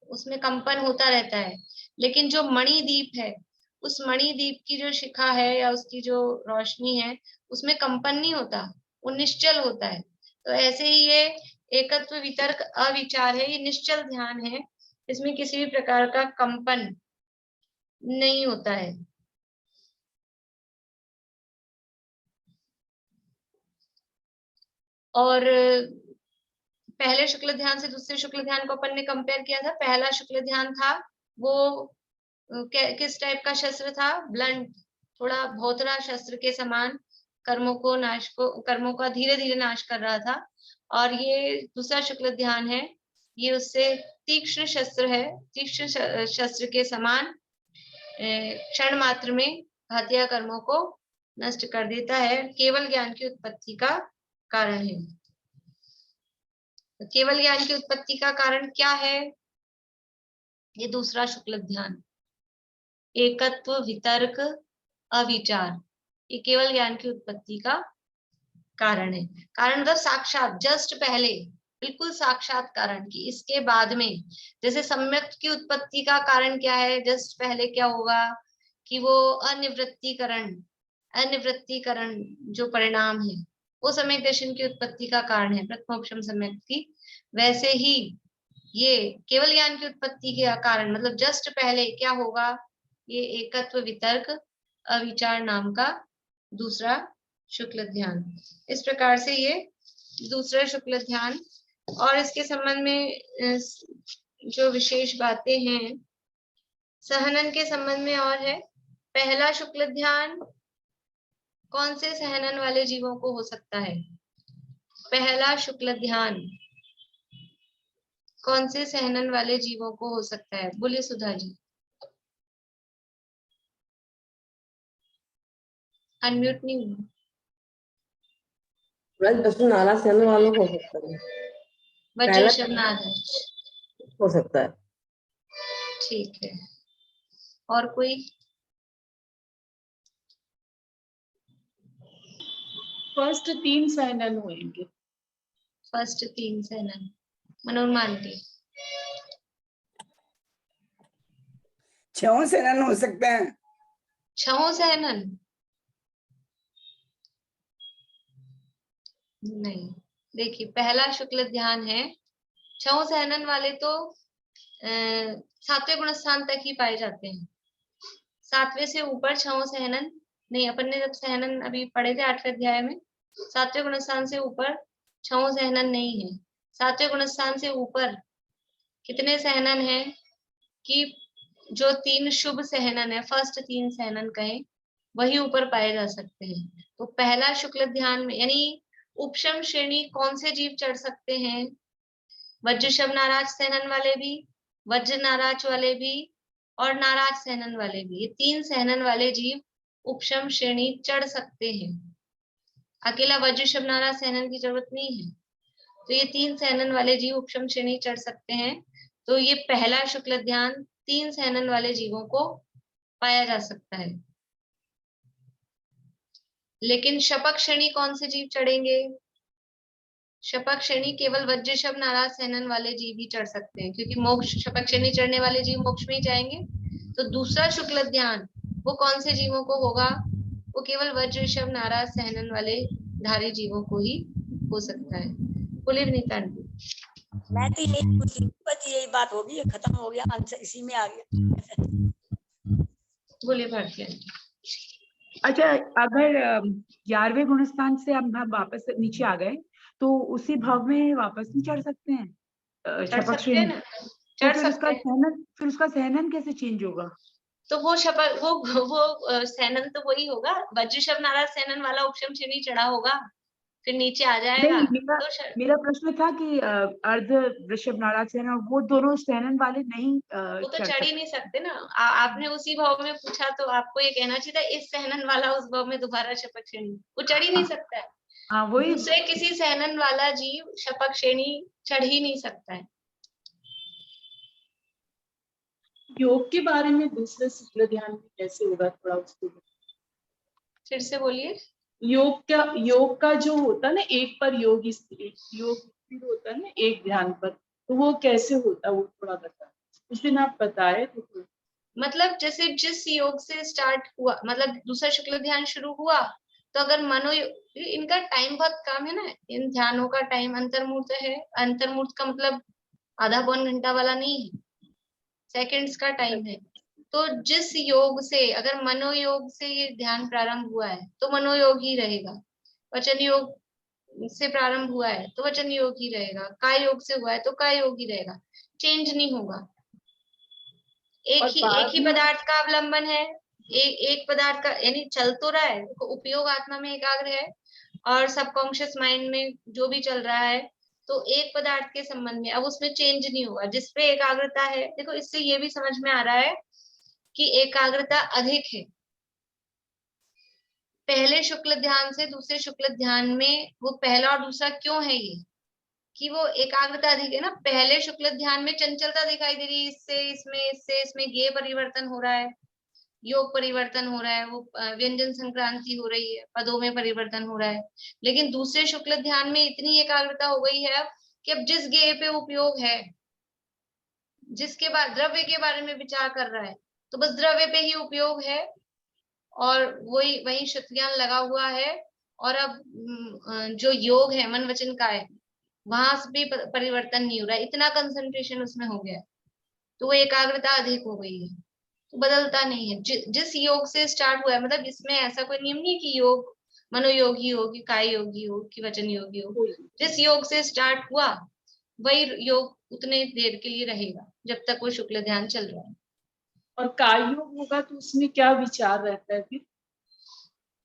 Speaker 1: उसमें कंपन होता रहता है। लेकिन जो मणिदीप है, उस मणिदीप की जो शिखा है या उसकी जो रोशनी है, उसमें कंपन नहीं होता, वो निश्चल होता है। तो ऐसे ही ये एकत्व वितर्क अविचार है, ये निश्चल ध्यान है, इसमें किसी भी प्रकार का कंपन नहीं होता है। और पहले शुक्ल ध्यान से दूसरे शुक्ल ध्यान को अपन ने कंपेयर किया था। पहला शुक्ल ध्यान था वो किस टाइप का शस्त्र था? ब्लंट, थोड़ा भौतरा शस्त्र के समान कर्मों का धीरे धीरे नाश कर रहा था। और ये दूसरा शुक्ल ध्यान है, ये उससे तीक्ष्ण शस्त्र है, तीक्ष्ण शस्त्र के समान क्षण मात्र में घातीय कर्मों को नष्ट कर देता है, केवल ज्ञान की उत्पत्ति का कारण है। तो केवल ज्ञान की उत्पत्ति का कारण क्या है? ये दूसरा शुक्ल ध्यान, एकत्व वितर्क अविचार, ये केवल ज्ञान की उत्पत्ति का कारण है। कारण मतलब साक्षात, जस्ट पहले, बिल्कुल साक्षात कारण की इसके बाद में। जैसे सम्यक की उत्पत्ति का कारण क्या है? जस्ट पहले क्या होगा कि वो अनिवृत्तीकरण जो परिणाम है वो सम्यक दर्शन की उत्पत्ति का कारण है, प्रथमोपशम सम्यक की। वैसे ही ये केवल ज्ञान की उत्पत्ति के कारण मतलब जस्ट पहले क्या होगा? ये एकत्व वितर्क अविचार नाम का दूसरा शुक्ल ध्यान। इस प्रकार से ये दूसरा शुक्ल ध्यान। और इसके संबंध में जो विशेष बातें हैं सहनन के संबंध में और है। पहला शुक्ल ध्यान कौन से सहनन वाले जीवों को हो सकता है? पहला शुक्ल ध्यान कौन से सहनन वाले जीवों को हो सकता है? बोलिए सुधा जी। अनम्यूट नहीं हुआ।
Speaker 5: नाला सहने वालों को हो सकता है,
Speaker 1: वज्र शब्नाद
Speaker 5: हो सकता है।
Speaker 1: ठीक है। और कोई?
Speaker 2: फर्स्ट 3 सहनन होंगे।
Speaker 1: फर्स्ट 3 सहनन मनोरमान के
Speaker 6: 6 सहनन हो सकते हैं।
Speaker 1: 6 सहनन नहीं। देखिए पहला शुक्ल ध्यान है, 6 सहनन वाले तो 7वें गुणस्थान तक ही पाए जाते हैं। 7वें से ऊपर 6 सहनन नहीं। अपन ने जब सहनन अभी पढ़े थे 8वें अध्याय में, 7वें गुणस्थान से ऊपर 6 सहनन नहीं है। 7वें गुणस्थान से ऊपर कितने सहनन हैं कि जो 3 शुभ सहनन है, फर्स्ट 3 सहनन कहें, वही ऊपर पाए जा सकते हैं। तो पहला शुक्ल ध्यान में यानी उपशम श्रेणी कौन से जीव चढ़ सकते हैं? वज्र शव नाराज सहनन वाले भी, वज्र नाराज वाले भी और नाराज सहनन वाले भी, ये 3 सहनन वाले जीव उपशम श्रेणी चढ़ सकते हैं। अकेला वज्र शव नाराज सहनन की जरूरत नहीं है। तो ये 3 सहनन वाले जीव उपशम श्रेणी चढ़ सकते हैं। तो ये पहला शुक्ल ध्यान 3 सहनन वाले जीवों को पाया जा सकता है। लेकिन शपक श्रेणी कौन से जीव चढ़ेंगे? शपक श्रेणी केवल वज्र शव नाराज सहनन वाले जीव ही चढ़ सकते हैं, क्योंकि मोक्ष शपक श्रेणी चढ़ने वाले जीव मोक्ष में ही जाएंगे। तो दूसरा शुक्ल ध्यान वो कौन से जीवों को होगा? वो केवल वज्र शव नाराज सहनन वाले धारी जीवों को ही हो सकता है। बोलिए विनीता आंटी।
Speaker 6: मैं तो यही पूछ रही हूँ, बस यही बात होगी, ये खत्म हो गया, आंसर इसी में आ गया।
Speaker 1: बोलिए भारती आंटी।
Speaker 2: अच्छा, अगर 11वें गुणस्थान से हम वापस नीचे आ गए तो उसी भाव में वापस नहीं चढ़ सकते हैं
Speaker 1: चढ़
Speaker 2: शपक
Speaker 1: सकते
Speaker 2: श्रेणी?
Speaker 1: हैं ना,
Speaker 2: तो
Speaker 1: चढ़
Speaker 2: फिर
Speaker 1: सकते
Speaker 2: उसका
Speaker 1: हैं।
Speaker 2: सहनन, फिर उसका सहनन कैसे चेंज होगा?
Speaker 1: तो वो शपथ वो सहनन तो वही होगा, वज्र शव नाराज सहनन वाला उपशम श्रेणी चढ़ा होगा, फिर नीचे आ जाएगा।
Speaker 2: नहीं, मेरा
Speaker 1: तो
Speaker 2: मेरा प्रश्न था कि अर्ध वृषभ नाराज सहनन, वो दोनों सहनन वाले नहीं
Speaker 1: वो तो
Speaker 2: चढ़
Speaker 1: चढ़ ही
Speaker 2: सकते।
Speaker 1: नहीं सकते ना। आपने उसी भाव में पूछा तो आपको ये कहना चाहिए था इस सहनन वाला उस भाव में दोबारा शपथ श्रेणी, वो चढ़ ही नहीं सकता है।
Speaker 2: हाँ, वही।
Speaker 1: दूसरे किसी सहनन वाला जीव शपथ श्रेणी चढ़ ही नहीं सकता है।
Speaker 5: योग के बारे में दूसरे शुक्ल ध्यान में कैसे होगा, थोड़ा उसको
Speaker 1: फिर से बोलिए।
Speaker 5: योग का जो होता है ना, एक पर योग स्थिर होता है ना एक ध्यान पर, तो वो कैसे होता है वो थोड़ा बता। उस दिन आप बताए तो
Speaker 1: मतलब जैसे जिस योग से स्टार्ट हुआ, मतलब दूसरा शुक्ल ध्यान शुरू हुआ, तो अगर मनो, इनका टाइम बहुत कम है ना, इन ध्यानों का टाइम अंतर्मुहूर्त है। अंतर्मुहूर्त का मतलब आधा पौन घंटा वाला नहीं है, सेकंड्स का टाइम है। तो जिस योग से, अगर मनोयोग से ये ध्यान प्रारंभ हुआ है तो मनोयोग ही रहेगा। वचन योग से प्रारंभ हुआ है तो वचन योग ही रहेगा। काय योग से हुआ है तो काय योग ही रहेगा, चेंज नहीं होगा। एक
Speaker 5: और
Speaker 1: ही
Speaker 5: बाद में
Speaker 1: पदार्थ का अवलंबन है, एक पदार्थ का, यानी चल तो रहा है, उपयोग आत्मा में एकाग्र है और सबकॉन्शियस माइंड में जो भी चल रहा है, तो एक पदार्थ के संबंध में अब उसमें चेंज नहीं होगा। जिसपे एकाग्रता है, देखो इससे ये भी समझ में आ रहा है कि एकाग्रता अधिक है। पहले शुक्ल ध्यान से दूसरे शुक्ल ध्यान में वो पहला और दूसरा क्यों है, ये कि वो एकाग्रता अधिक है ना। पहले शुक्ल ध्यान में चंचलता दिखाई दे रही है, इससे इसमें ये परिवर्तन हो रहा है, योग परिवर्तन हो रहा है, वो व्यंजन संक्रांति हो रही है, पदों में परिवर्तन हो रहा है। लेकिन दूसरे शुक्ल ध्यान में इतनी एकाग्रता हो गई है अब कि अब जिस गेय पे उपयोग है, जिसके बाद द्रव्य के बारे में विचार कर रहा है, तो बस द्रव्य पे ही उपयोग है और वही श्रुतियां लगा हुआ है। और अब जो योग है मन वचन का है, वहां से भी परिवर्तन नहीं हो रहा है, इतना कंसंट्रेशन उसमें हो गया है, तो वो एकाग्रता अधिक हो गई है, तो बदलता नहीं है। जिस योग से स्टार्ट हुआ है, मतलब इसमें ऐसा कोई नियम नहीं कि योग मनोयोग ही हो, कि काय योग ही हो, कि वचन योग ही हो। जिस योग से स्टार्ट हुआ वही योग उतने देर के लिए रहेगा जब तक वो शुक्ल ध्यान चल रहा है।
Speaker 5: और काय योग होगा तो उसमें क्या विचार रहता है फिर?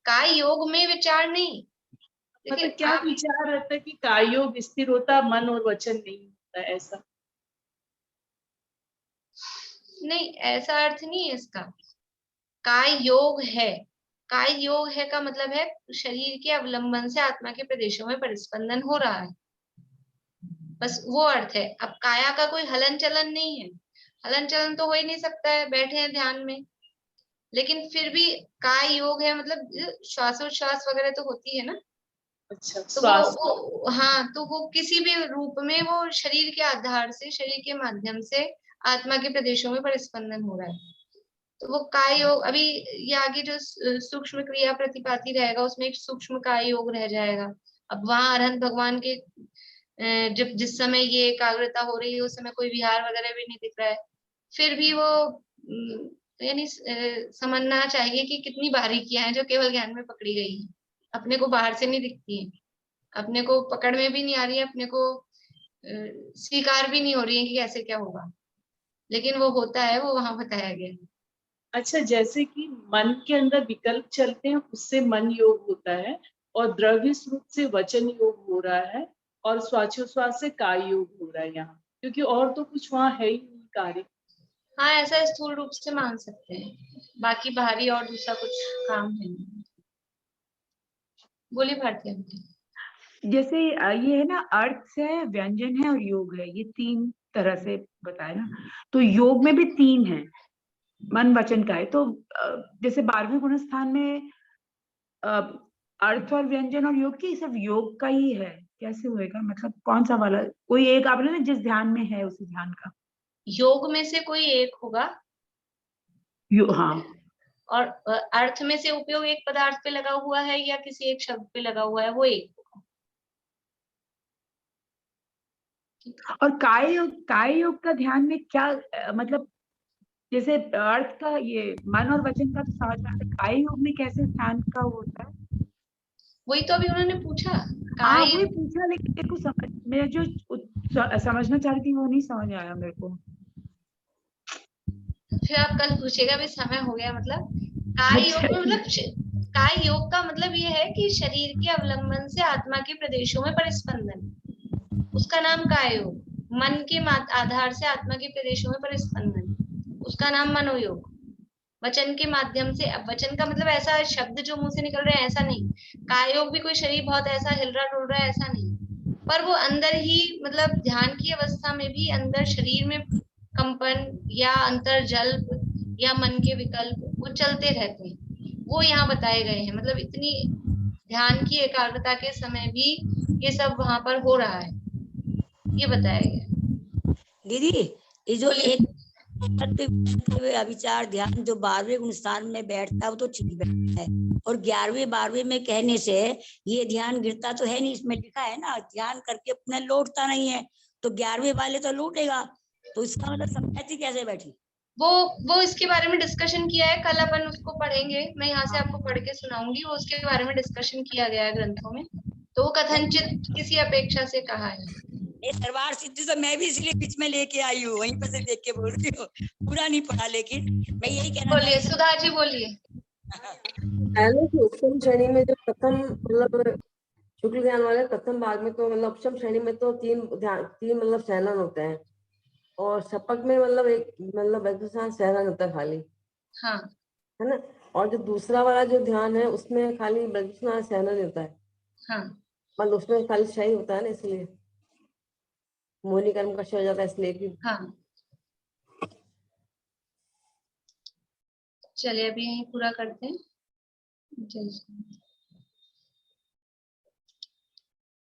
Speaker 1: काय योग में विचार नहीं,
Speaker 5: मतलब
Speaker 1: देखिए
Speaker 5: क्या
Speaker 1: आप,
Speaker 5: विचार रहता है कि काय योग स्थिर होता, मन और वचन नहीं होता, ऐसा?
Speaker 1: नहीं, ऐसा अर्थ नहीं है इसका। काय योग है, काय योग है का मतलब है शरीर के अवलंबन से आत्मा के प्रदेशों में परिस्पंदन हो रहा है, बस वो अर्थ है। अब काया का कोई हलन चलन नहीं है, हलन चलन तो हो ही नहीं सकता है, बैठे हैं ध्यान में। लेकिन फिर भी काय योग है, मतलब श्वासोच्छ्वास वगैरह तो होती है ना,
Speaker 5: अच्छा,
Speaker 1: तो
Speaker 5: श्वास।
Speaker 1: हाँ, तो वो किसी भी रूप में वो शरीर के आधार से, शरीर के माध्यम से आत्मा के प्रदेशों में परिस्पंदन हो रहा है, तो वो काय योग। अभी ये आगे जो सूक्ष्म क्रिया प्रतिपाती रहेगा उसमें एक सूक्ष्म काय योग रह जाएगा। अब वहां अरहंत भगवान के जब जिस समय ये एकाग्रता हो रही है उस समय कोई विहार वगैरह भी नहीं दिख रहा है, फिर भी वो यानी समझना चाहिए कि कितनी बारीकियां हैं जो केवल ज्ञान में पकड़ी गई है, अपने को बाहर से नहीं दिखती है, अपने को पकड़ में भी नहीं आ रही है, अपने को स्वीकार भी नहीं हो रही है कि कैसे क्या होगा। लेकिन वो होता है, वो वहां बताया गया है।
Speaker 5: अच्छा, जैसे कि मन के अंदर विकल्प चलते हैं उससे मन योग होता है, और द्रव्य स्वरूप से वचन योग हो रहा है, और स्वाचोस्वास से काय योग हो रहा है यहाँ, क्योंकि और तो कुछ वहाँ है ही नहीं कार्य।
Speaker 1: हाँ, ऐसा स्थूल रूप से मान सकते हैं, बाकी बाहरी और दूसरा कुछ काम है नहीं। बोलिए भारती आंटी।
Speaker 2: जैसे ये है ना, अर्थ है, व्यंजन है और योग है, ये तीन तरह से बताया ना। तो योग में भी तीन है, मन वचन का है। तो जैसे 12वें गुण स्थान में अर्थ और व्यंजन और योग की सिर्फ योग का ही है, कैसे होएगा? मतलब कौन सा वाला? कोई एक आपने ना जिस ध्यान में है उसी ध्यान का
Speaker 1: योग में से कोई एक होगा,
Speaker 2: हाँ।
Speaker 1: और अर्थ में से उपयोग एक पदार्थ पे लगा हुआ है या किसी एक शब्द पे लगा हुआ है, वो एक होगा।
Speaker 2: और काय योग का ध्यान में क्या मतलब, जैसे अर्थ का ये मन और वचन का तो समझ में आता है, काय योग में कैसे ध्यान का होता है?
Speaker 1: वही तो अभी उन्होंने पूछा।
Speaker 2: हाँ
Speaker 1: काय,
Speaker 2: वही पूछा, लेकिन मेरे को समझ, मैं जो समझना चाह रही थी वो नहीं समझ आया मेरे को।
Speaker 1: फिर आप कल पूछेगा, अभी समय हो गया। मतलब काय योग
Speaker 2: अच्छा
Speaker 1: में मतलब काय योग का मतलब ये है कि शरीर के अवलंबन से आत्मा के प्रदेशों में परिस्पंदन, उसका नाम काय योग। मन के आधार से आत्मा के प्रदेशों में परिस्पंदन, उसका नाम मनोयोग। वचन के माध्यम से, अब वचन का मतलब ऐसा शब्द जो मुंह से निकल रहे हैं ऐसा नहीं, काय योग भी कोई शरीर बहुत ऐसा हिल रहा डुल रहा है ऐसा नहीं, पर वो अंदर ही, मतलब ध्यान की अवस्था में भी अंदर शरीर में कंपन या अंतर्जल्प या मन के विकल्प वो चलते रहते हैं, वो यहाँ बताए गए हैं। मतलब इतनी ध्यान की एकाग्रता के समय भी ये सब वहां पर हो रहा है, ये बताया गया है।
Speaker 6: दीदी, ये जो
Speaker 1: बोलिए।
Speaker 6: एक अविचार ध्यान जो 12वें गुण स्थान में बैठता है वो तो ठीक बैठता है, और 11वें 12वें में कहने से ये ध्यान गिरता तो है नहीं, इसमें लिखा है ना ध्यान करके अपने लौटता नहीं है, तो 11वें वाले तो लौटेगा, तो इसका मतलब समाधि कैसे बैठी?
Speaker 1: वो इसके बारे में डिस्कशन किया है, कल अपन उसको पढ़ेंगे, मैं यहाँ से आपको पढ़ के सुनाऊंगी, वो उसके बारे में डिस्कशन किया गया है ग्रंथों में, तो वो कथनचित किसी अपेक्षा से कहा है।
Speaker 6: ये सरवार सिद्धि तो मैं भी इसलिए बीच में लेके आई हूँ, वहीं पर से देख के बोल रही हूँ, पूरा नहीं पढ़ा, लेकिन मैं यही कहना
Speaker 1: बोलिए सुधा जी, बोलिए।
Speaker 7: पहले की उपम श्रेणी में जो प्रथम मतलब शुक्ल ध्यान वाले प्रथम भाग में तो मतलब उपम श्रेणी में तो तीन मतलब सहनन होते हैं, और शपथ में मतलब एक मतलब सहनन होता है खाली,
Speaker 1: हाँ
Speaker 7: है ना। और जो दूसरा वाला जो ध्यान है उसमें खाली ब्रजस्नान सहनन होता है,
Speaker 1: हाँ
Speaker 7: मतलब उसमें खाली क्षय होता है ना, इसलिए मोहिनी कर्म का क्षय हो जाता है, इसलिए कि
Speaker 1: हाँ। चलिए अभी यहीं पूरा करते हैं। जय श्री राम।